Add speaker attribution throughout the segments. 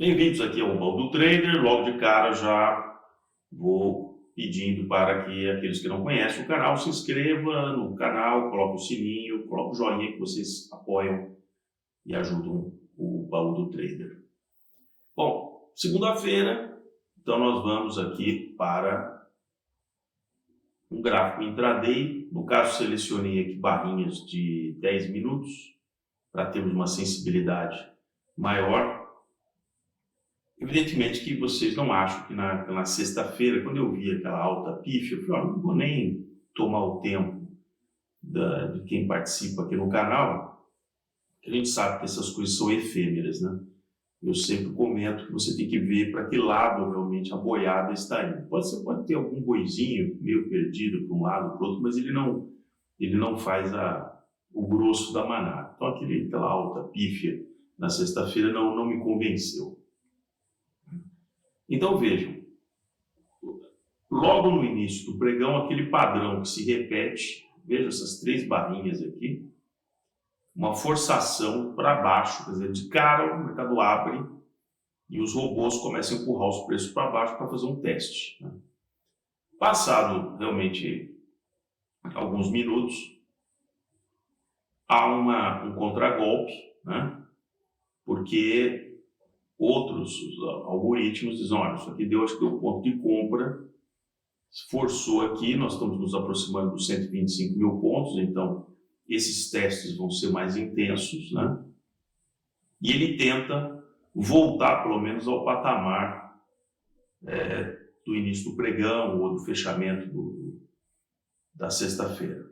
Speaker 1: Bem-vindos aqui ao Baú do Trader. Logo de cara já vou pedindo para que aqueles que não conhecem o canal se inscrevam no canal, coloque o sininho, coloque o joinha que vocês apoiam e ajudam o Baú do Trader. Bom, segunda-feira, então nós vamos aqui para um gráfico intraday. No caso, selecionei aqui barrinhas de 10 minutos para termos uma sensibilidade maior. Evidentemente que vocês não acham que na sexta-feira, quando eu vi aquela alta pífia, eu falei, não vou nem tomar o tempo de quem participa aqui no canal, que a gente sabe que essas coisas são efêmeras, né? Eu sempre comento que você tem que ver para que lado realmente a boiada está indo. Você pode ter algum boizinho meio perdido para um lado, para o outro, mas ele não faz o grosso da manada. Então aquela alta pífia na sexta-feira não me convenceu. Então vejam, logo no início do pregão, aquele padrão que se repete, veja essas 3 barrinhas aqui, uma forçação para baixo, quer dizer, de cara o mercado abre e os robôs começam a empurrar os preços para baixo para fazer um teste, né? Passado realmente alguns minutos, há um contragolpe, né? Porque outros algoritmos dizem, olha, isso aqui acho que deu ponto de compra, forçou aqui, nós estamos nos aproximando dos 125 mil pontos, então esses testes vão ser mais intensos, né? E ele tenta voltar pelo menos ao patamar do início do pregão ou do fechamento da sexta-feira.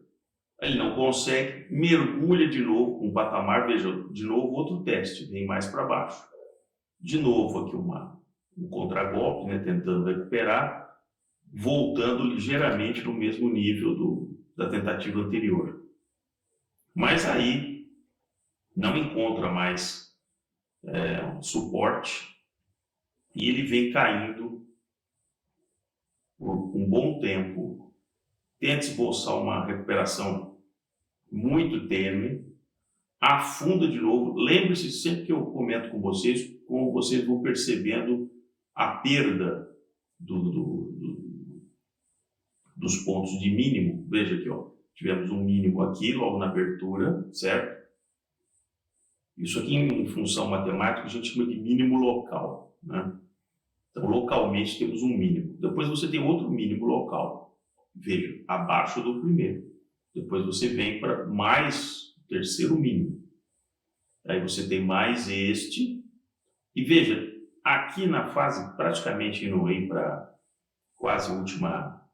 Speaker 1: Ele não consegue, mergulha de novo com o patamar, veja, de novo outro teste, vem mais para baixo. De novo aqui um contragolpe, né, tentando recuperar, voltando ligeiramente no mesmo nível da tentativa anterior. Mas aí não encontra mais suporte e ele vem caindo por um bom tempo. Tenta esboçar uma recuperação muito tênue, afunda de novo. Lembre-se sempre que eu comento com vocês, como vocês vão percebendo a perda dos pontos de mínimo. Veja aqui, ó, tivemos um mínimo aqui logo na abertura, certo? Isso aqui em função matemática a gente chama de mínimo local, né? Então localmente temos um mínimo. Depois você tem outro mínimo local, veja, abaixo do primeiro. Depois você vem para mais o terceiro mínimo. Aí você tem mais este. E veja, aqui na fase praticamente indo aí para quase a última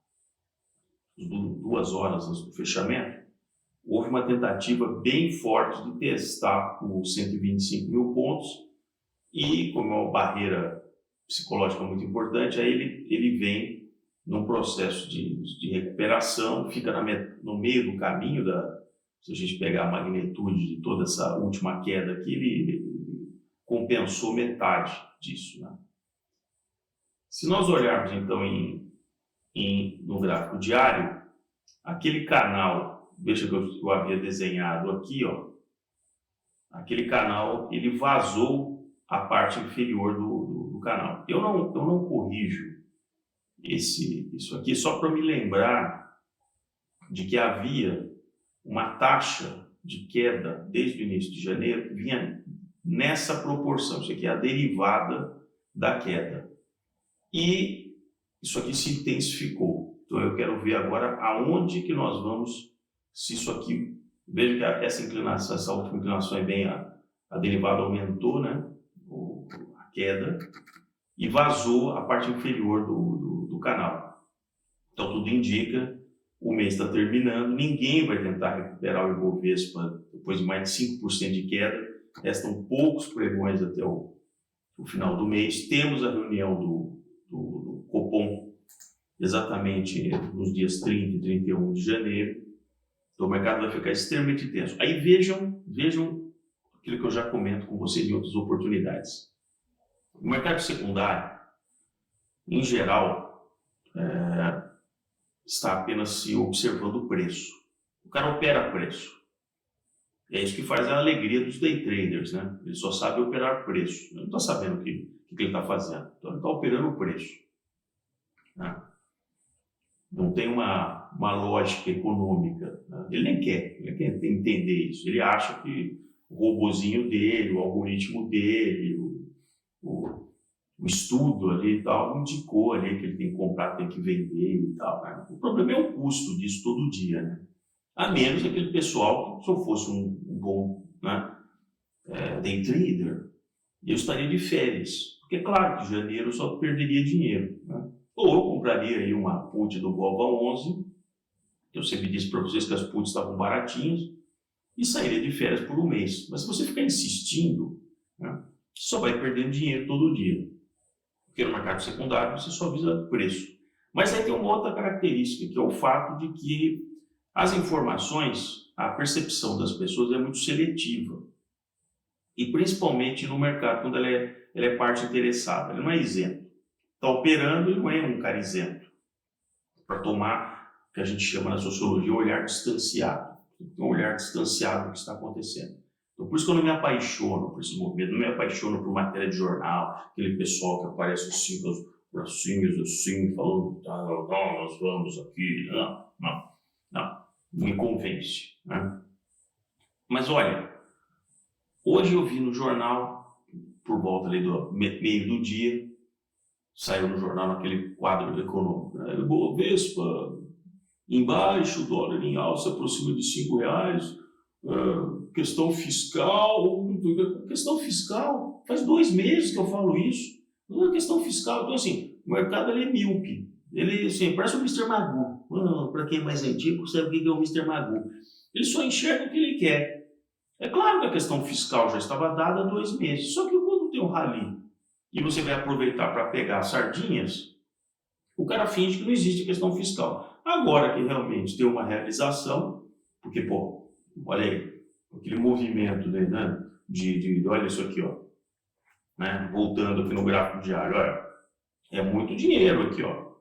Speaker 1: 2 horas antes do fechamento, houve uma tentativa bem forte de testar os 125 mil pontos e, como é uma barreira psicológica muito importante, aí ele vem num processo de recuperação, fica no meio do caminho, se a gente pegar a magnitude de toda essa última queda aqui, ele compensou metade disso, né? Se nós olharmos então no gráfico diário, aquele canal, veja que eu havia desenhado aqui, ó, aquele canal ele vazou a parte inferior do canal. Eu não corrijo isso aqui só para me lembrar de que havia uma taxa de queda desde o início de janeiro que vinha nessa proporção. Isso aqui é a derivada da queda. E isso aqui se intensificou. Então eu quero ver agora aonde que nós vamos, se isso aqui, veja que essa inclinação, essa última inclinação é bem a derivada aumentou, né? A queda, e vazou a parte inferior do canal. Então tudo indica, o mês está terminando, ninguém vai tentar recuperar o Ibovespa depois de mais de 5% de queda, restam poucos pregões até o final do mês. Temos a reunião do Copom exatamente nos dias 30 e 31 de janeiro, então o mercado vai ficar extremamente tenso. Aí vejam aquilo que eu já comento com vocês em outras oportunidades. O mercado secundário, em geral, está apenas se observando o preço. O cara opera preço. É isso que faz a alegria dos day traders, né? Ele só sabe operar preço. Ele não está sabendo o que O que ele está fazendo? Então, ele está operando o preço. Né? Não tem uma lógica econômica. Né? Ele nem quer entender isso. Ele acha que o robozinho dele, o algoritmo dele, o estudo ali e tal, indicou ali que ele tem que comprar, tem que vender e tal. Né? O problema é o custo disso todo dia, né? A menos aquele pessoal, se eu fosse um bom, né, day trader, eu estaria de férias. Porque é claro que em janeiro eu só perderia dinheiro. Né? Ou eu compraria aí uma put do Bova 11, que eu sempre disse para vocês que as puts estavam baratinhas, e sairia de férias por um mês. Mas se você ficar insistindo, né, você só vai perdendo dinheiro todo dia. Porque no mercado secundário você só visa preço. Mas aí tem uma outra característica, que é o fato de que as informações, a percepção das pessoas é muito seletiva. E principalmente no mercado, quando ela é parte interessada, ela não é isento. Está operando e não é um cara isento. Para tomar, o que a gente chama na sociologia, olhar distanciado. Um olhar distanciado do que está acontecendo. Então, por isso que eu não me apaixono por esse movimento, não me apaixono por matéria de jornal, aquele pessoal que aparece assim, com os bracinhos assim, falando, não, nós vamos aqui, não me convence. Né? Mas olha, hoje eu vi no jornal, por volta ali do meio do dia, saiu no jornal naquele quadro econômico, né? Bovespa embaixo, dólar em alta, aproxima de R$5, questão fiscal, faz 2 meses que eu falo isso, questão fiscal, então assim, o mercado ele é míope, ele assim, parece o Mr. Magoo, para quem é mais antigo sabe o que é o Mr. Magoo, ele só enxerga o que ele quer. É claro que a questão fiscal já estava dada há 2 meses, só que quando tem um rally e você vai aproveitar para pegar sardinhas, o cara finge que não existe questão fiscal. Agora que realmente tem uma realização, porque, pô, olha aí, aquele movimento, né, olha isso aqui, ó, né, voltando aqui no gráfico diário, olha, é muito dinheiro aqui, ó,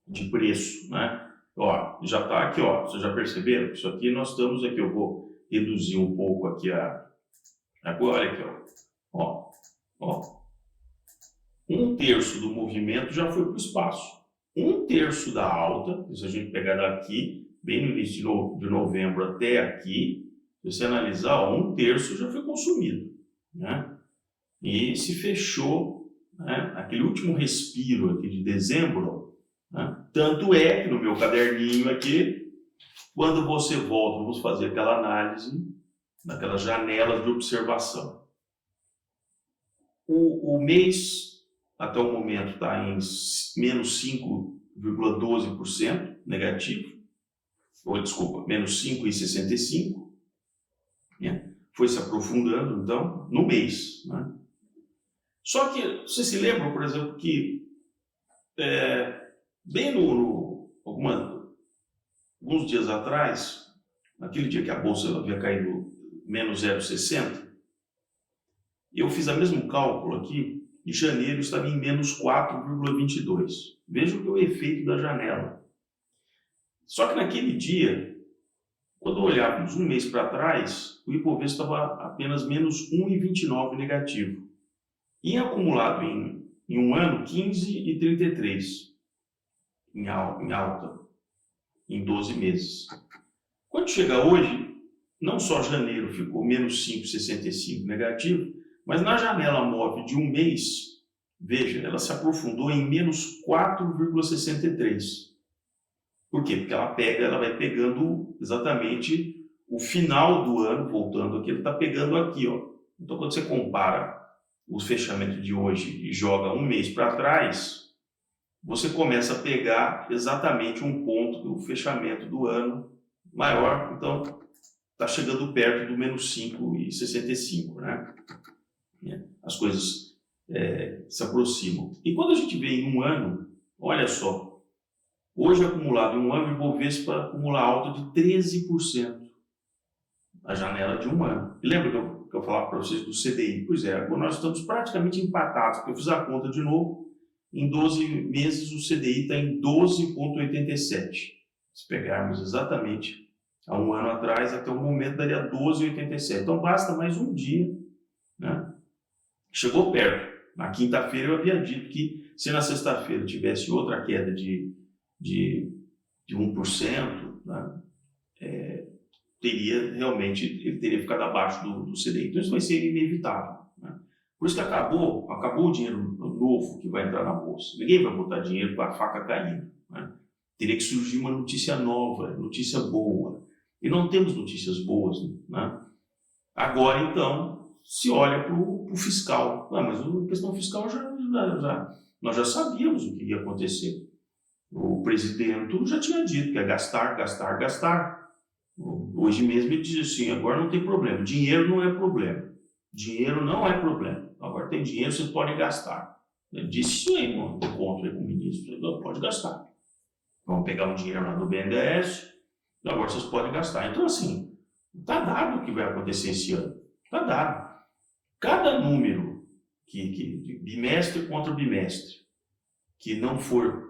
Speaker 1: de preço, né, ó, já está aqui, ó, vocês já perceberam? Isso aqui nós estamos aqui, eu vou reduzir um pouco aqui olha aqui, ó, 1/3 do movimento já foi para o espaço. 1/3 da alta, se a gente pegar daqui, bem no início de novembro até aqui, se você analisar, ó, 1/3 já foi consumido, né? E se fechou, né, aquele último respiro aqui de dezembro, né? Tanto é que no meu caderninho aqui, quando você volta, vamos fazer aquela análise naquelas janelas de observação. O mês até o momento está em menos 5,12% negativo, ou desculpa, menos 5,65%, né? Foi se aprofundando, então, no mês. Né? Só que, você se lembra, por exemplo, que bem alguns dias atrás, naquele dia que a Bolsa havia caído menos 0,60%, eu fiz o mesmo cálculo aqui, em janeiro estava em menos 4,22%. Veja o efeito da janela. Só que naquele dia, quando olhávamos um mês para trás, o Ibovespa estava apenas menos 1,29% negativo. E acumulado em um ano, 15,33% em alta, em 12 meses. Quando chega hoje, não só janeiro ficou menos 5,65% negativo, mas na janela móvel de um mês, veja, ela se aprofundou em menos 4,63%. Por quê? Porque ela vai pegando exatamente o final do ano, voltando aqui, ele está pegando aqui, ó. Então, quando você compara o fechamento de hoje e joga um mês para trás, você começa a pegar exatamente um ponto do fechamento do ano maior, então está chegando perto do menos 5,65%, né? As coisas se aproximam. E quando a gente vê em um ano, olha só, hoje acumulado em um ano, o Ibovespa acumula alta de 13%, a janela de um ano. E lembra que eu falava para vocês do CDI? Pois é, agora nós estamos praticamente empatados, porque eu fiz a conta de novo, em 12 meses o CDI está em 12,87. Se pegarmos exatamente há um ano atrás, até o momento daria 12,87. Então basta mais um dia, né? Chegou perto. Na quinta-feira eu havia dito que se na sexta-feira tivesse outra queda de 1%, né, ele teria ficado abaixo do CDI. Então isso vai ser inevitável. Né? Por isso que acabou o dinheiro novo que vai entrar na Bolsa. Ninguém vai botar dinheiro com a faca caindo. Né? Teria que surgir uma notícia nova, notícia boa. E não temos notícias boas. Né? Agora, então, se olha para o fiscal. Mas a questão fiscal nós já sabíamos o que ia acontecer. O presidente já tinha dito que é gastar, gastar, gastar. Hoje mesmo ele diz assim, agora não tem problema, dinheiro não é problema. Dinheiro não é problema. Agora tem dinheiro, vocês podem gastar. Ele disse isso aí no encontro com o ministro, pode gastar. Vamos pegar um dinheiro lá do BNDES, agora vocês podem gastar. Então, assim, está dado o que vai acontecer esse ano. Está dado. Cada número, que bimestre contra bimestre, que não for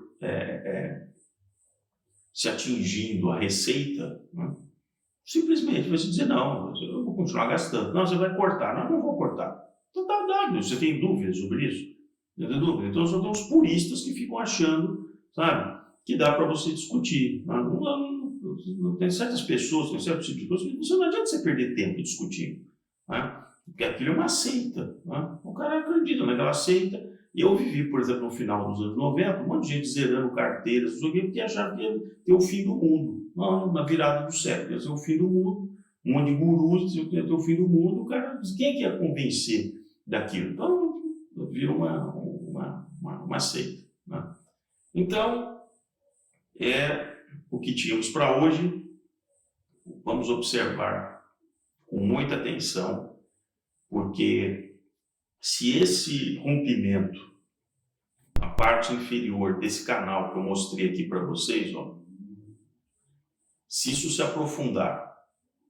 Speaker 1: se atingindo a receita, né, simplesmente vai se dizer, não, eu vou continuar gastando. Não, você vai cortar. Não vou cortar. Então está dado. Você tem dúvidas sobre isso? Não tem dúvida? Então só tem os puristas que ficam achando, sabe, que dá para você discutir. Não tem certas pessoas, tem certos tipos de coisas, que não adianta você perder tempo discutindo. Né? Porque aquilo é uma seita. Né? O cara acredita naquela seita. E eu vivi, por exemplo, no final dos anos 90, um monte de gente zerando carteiras, porque achava que ia ter o fim do mundo. Não, na virada do século, ia ser o fim do mundo. Um monte de gurus diziam que ia ter o fim do mundo. O cara, quem é que ia convencer daquilo? Então, vira uma seita. Né? Então, é o que tínhamos para hoje. Vamos observar com muita atenção, porque se esse rompimento, a parte inferior desse canal que eu mostrei aqui para vocês, ó, se isso se aprofundar,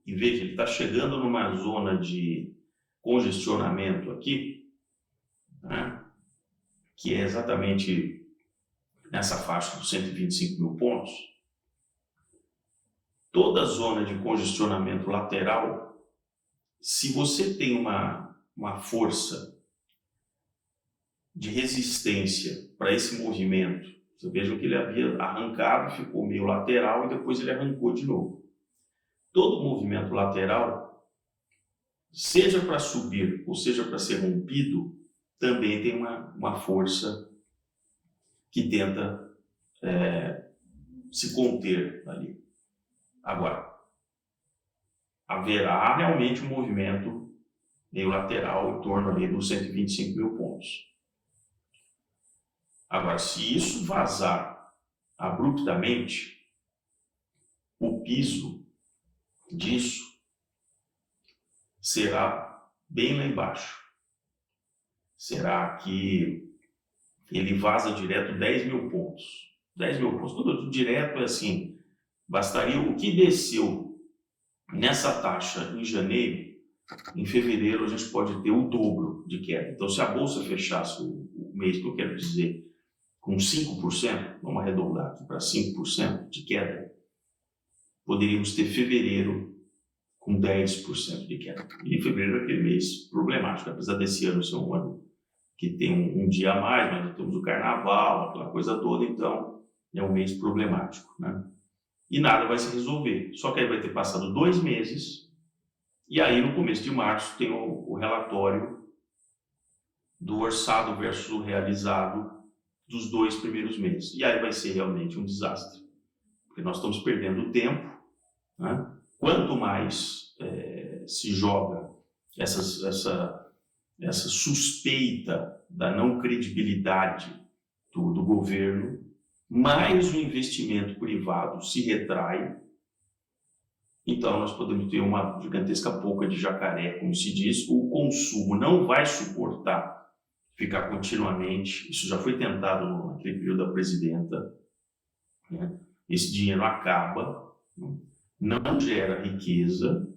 Speaker 1: e veja, ele está chegando numa zona de congestionamento aqui, né, que é exatamente nessa faixa dos 125 mil pontos, toda zona de congestionamento lateral, se você tem uma força de resistência para esse movimento, você veja que ele havia arrancado, ficou meio lateral e depois ele arrancou de novo. Todo movimento lateral, seja para subir ou seja para ser rompido, também tem uma força que tenta se conter ali. Agora, haverá realmente um movimento meio lateral em torno ali dos 125 mil pontos. Agora, se isso vazar abruptamente, o piso disso será bem lá embaixo. Será que ele vaza direto 10 mil pontos. 10 mil pontos, tudo direto é assim. Bastaria o que desceu nessa taxa em janeiro, em fevereiro a gente pode ter o dobro de queda. Então, se a bolsa fechasse o mês, que eu quero dizer, com 5%, vamos arredondar aqui para 5% de queda, poderíamos ter fevereiro com 10% de queda. E fevereiro é aquele mês problemático, apesar desse ano ser um ano que tem um dia a mais, mas nós temos o carnaval, aquela coisa toda, então é um mês problemático. Né? E nada vai se resolver. Só que aí vai ter passado 2 meses, e aí no começo de março tem o relatório do orçado versus o realizado dos 2 primeiros meses. E aí vai ser realmente um desastre, porque nós estamos perdendo tempo. Né? Quanto mais se joga essa suspeita da não credibilidade do governo, mais o investimento privado se retrai. Então nós podemos ter uma gigantesca boca de jacaré, como se diz. O consumo não vai suportar ficar continuamente, isso já foi tentado naquele período da presidenta, né? Esse dinheiro acaba, não gera riqueza,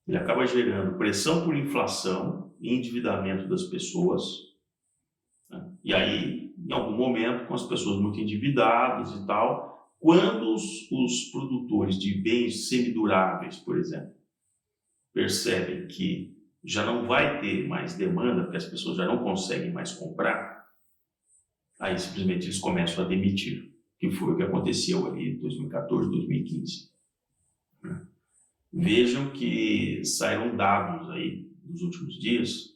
Speaker 1: ele acaba gerando pressão por inflação e endividamento das pessoas, né? E aí, em algum momento, com as pessoas muito endividadas e tal, quando os produtores de bens semiduráveis, por exemplo, percebem que já não vai ter mais demanda, porque as pessoas já não conseguem mais comprar, aí simplesmente eles começam a demitir, que foi o que aconteceu ali em 2014, 2015. Vejam que saíram dados aí nos últimos dias,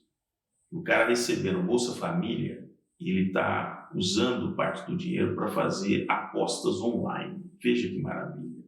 Speaker 1: o cara recebendo Bolsa Família, ele está usando parte do dinheiro para fazer apostas online. Veja que maravilha.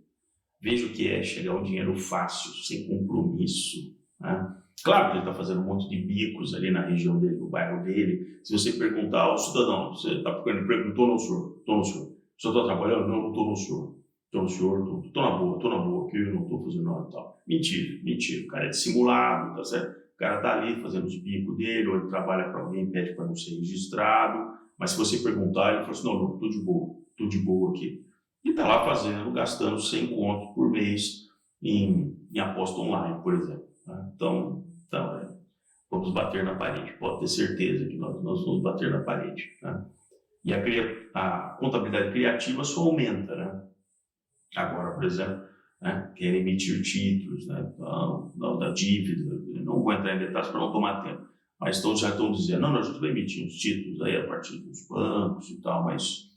Speaker 1: Veja o que é chegar ao dinheiro fácil, sem compromisso, né? Claro que ele está fazendo um monte de bicos ali na região dele, no bairro dele. Se você perguntar ao cidadão, você está procurando emprego? Estou no senhor, estou no senhor. O senhor está trabalhando? Não, não estou no senhor. Estou no senhor, estou na boa, aqui eu não estou fazendo nada e tal. Mentira. O cara é dissimulado, tá certo? O cara está ali fazendo os bicos dele, ou ele trabalha para alguém, pede para não ser registrado. Mas se você perguntar, ele fala assim, não, estou de boa aqui. E está lá gastando 100 contos por mês em aposta online, por exemplo. Né? Então vamos bater na parede, pode ter certeza que nós vamos bater na parede. Né? E a contabilidade criativa só aumenta. Né? Agora, por exemplo, né, querem emitir títulos, né, da dívida, não vou entrar em detalhes para não tomar tempo, mas já estão dizendo, não, a gente vai emitir uns títulos aí a partir dos bancos e tal, mas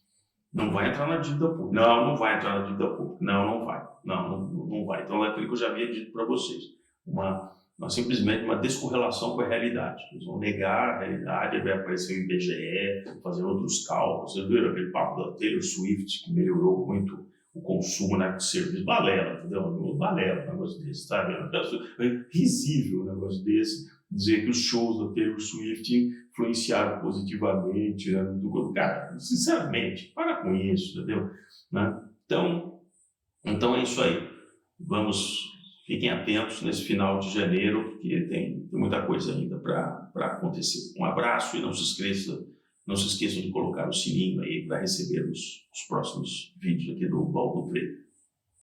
Speaker 1: não vai entrar na dívida pública. Não vai entrar na dívida pública. Não vai. Não vai. Então é aquilo que eu já havia dito para vocês. Simplesmente uma descorrelação com a realidade. Eles vão negar a realidade, vai aparecer o IBGE, fazer outros cálculos. Vocês viram aquele papo da Taylor Swift, que melhorou muito o consumo de serviço? Balela, entendeu? Balela, um negócio desse, sabe? É risível um negócio desse. Dizer que os shows da Taylor Swift influenciaram positivamente, né? Cara, sinceramente, para com isso, entendeu? Né? Então é isso aí. Fiquem atentos nesse final de janeiro, porque tem muita coisa ainda para acontecer. Um abraço e não se esqueçam de colocar o sininho aí para receber os próximos vídeos aqui do Baldo Preto.